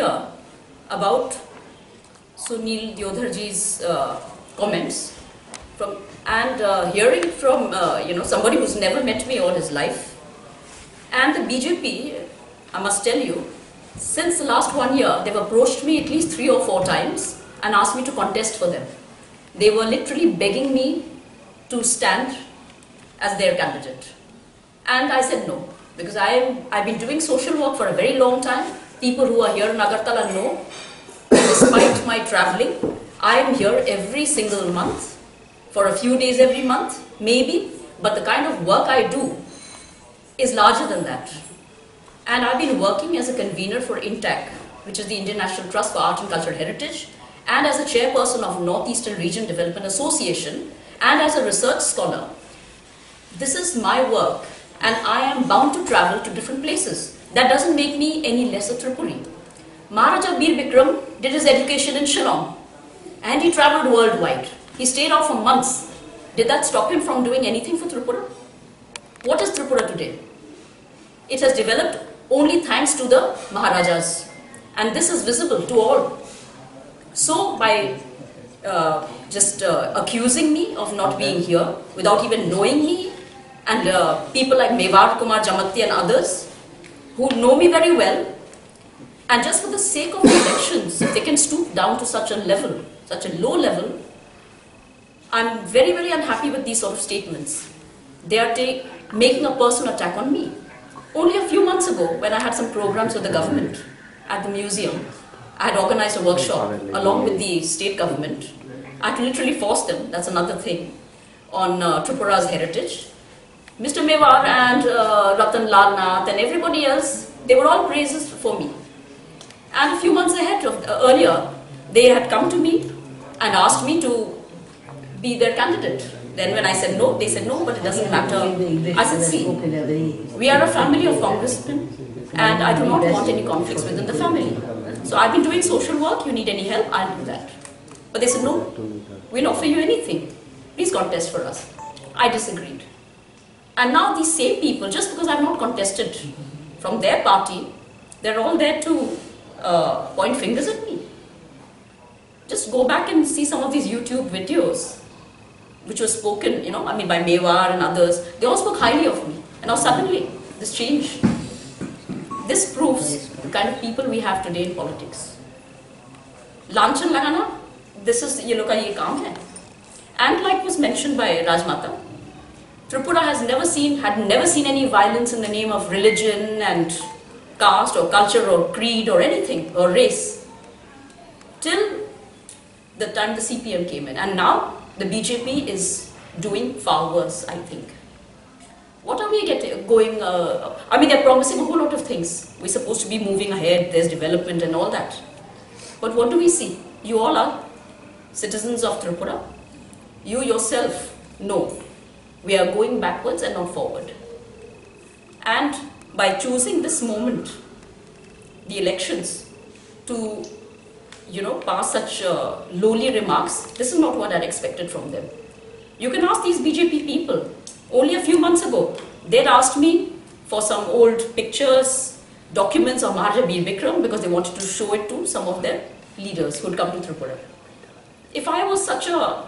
hear about Sunil Deodharji's comments and hearing from somebody who's never met me all his life. And the BJP, I must tell you, since the last 1 year, they've approached me at least 3 or 4 times and asked me to contest for them. They were literally begging me to stand as their candidate. And I said no, because I've been doing social work for a very long time. People who are here in Agartala know, despite my traveling, I am here every single month, for a few days every month, maybe, but the kind of work I do is larger than that. And I've been working as a convener for INTAC, which is the Indian National Trust for Art and Cultural Heritage, and as a chairperson of Northeastern Region Development Association, and as a research scholar. This is my work, and I am bound to travel to different places. That doesn't make me any less a Tripuri. Maharaja Bir Bikram did his education in Shillong, and he traveled worldwide. He stayed out for months. Did that stop him from doing anything for Tripura? What is Tripura today? It has developed only thanks to the Maharajas, and this is visible to all. So by accusing me of not being here without even knowing me, and people like Mewar Kumar Jamatti and others who know me very well, and just for the sake of the elections, if they can stoop down to such a level, such a low level, I'm very, very unhappy with these sort of statements. They are making a personal attack on me. Only a few months ago, when I had some programs with the government at the museum, I had organized a workshop along with the state government. I had to literally force them, that's another thing, on Tripura's heritage. Mr. Mewar and Ratan Lal Nath and everybody else, they were all praises for me. And a few months earlier, they had come to me and asked me to be their candidate. Then when I said no, they said no, but it doesn't matter. I said, see, we are a family of congressmen, and I do not want any conflicts within the family. So I've been doing social work, you need any help, I'll do that. But they said, no, we'll offer you anything. Please contest for us. I disagreed. And now these same people, just because I've not contested from their party, they're all there to point fingers at me. Just go back and see some of these YouTube videos which were spoken, by Mewar and others. They all spoke highly of me. And now suddenly, this change. This proves the kind of people we have today in politics. Lanchan lagana, this is ye log ka ye kaam hai. And like was mentioned by Rajmata, Tripura had never seen any violence in the name of religion and caste or culture or creed or anything, or race, till the time the CPM came in. And now the BJP is doing far worse, I think. What are we going, they're promising a whole lot of things. We're supposed to be moving ahead, there's development and all that. But what do we see? You all are citizens of Tripura. You yourself know we are going backwards and not forward. And by choosing this moment, the elections, to pass such lowly remarks, this is not what I expected from them. You can ask these BJP people. Only a few months ago, they'd asked me for some old pictures, documents of Maharaja Bir Bikram, because they wanted to show it to some of their leaders who had come to Tripura. If I was such a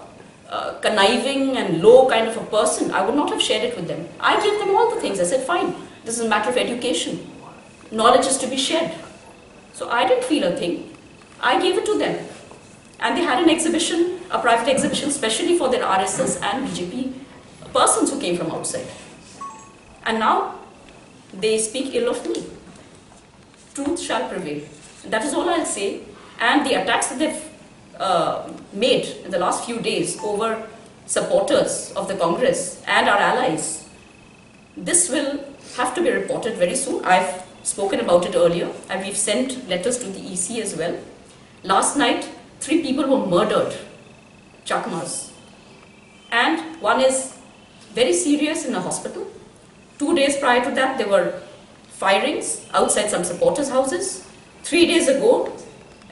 conniving and low kind of a person, I would not have shared it with them. I gave them all the things. I said, fine, this is a matter of education. Knowledge is to be shared. So I didn't feel a thing. I gave it to them. And they had an exhibition, a private exhibition, specially for their RSS and BJP persons who came from outside. And now they speak ill of me. Truth shall prevail. And that is all I'll say. And the attacks that they've made in the last few days over supporters of the Congress and our allies, this will have to be reported very soon. I've spoken about it earlier, and we've sent letters to the EC as well. Last night, 3 people were murdered, Chakmas, and one is very serious in a hospital. 2 days prior to that, there were firings outside some supporters' houses. 3 days ago,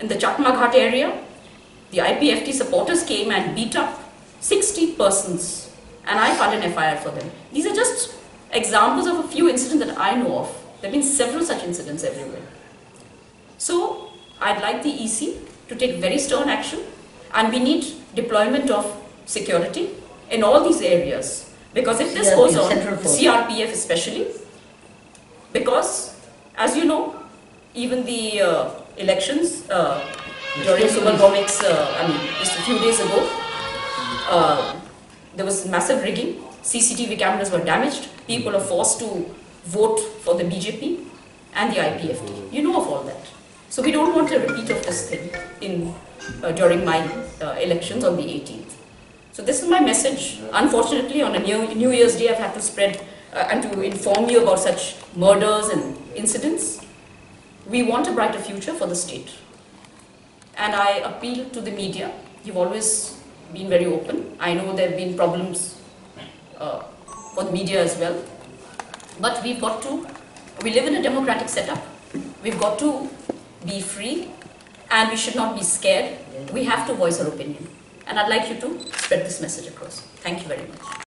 in the Chakma Ghat area, the IPFT supporters came and beat up 60 persons, and I filed an FIR for them. These are just examples of a few incidents that I know of. There have been several such incidents everywhere. So, I'd like the EC to take very stern action, and we need deployment of security in all these areas. Because if this goes on, CRPF especially, because as you know, even the elections during Subhanomic's, just a few days ago, there was massive rigging. CCTV cameras were damaged. People are forced to vote for the BJP and the IPFT. You know of all that. So we don't want a repeat of this thing during my elections on the 18th. So this is my message. Unfortunately, on a New Year's Day, I've had to spread and to inform you about such murders and incidents. We want a brighter future for the state. And I appeal to the media. You've always been very open. I know there have been problems for the media as well. But we live in a democratic setup. We've got to be free, and we should not be scared. We have to voice our opinion. And I'd like you to spread this message across. Thank you very much.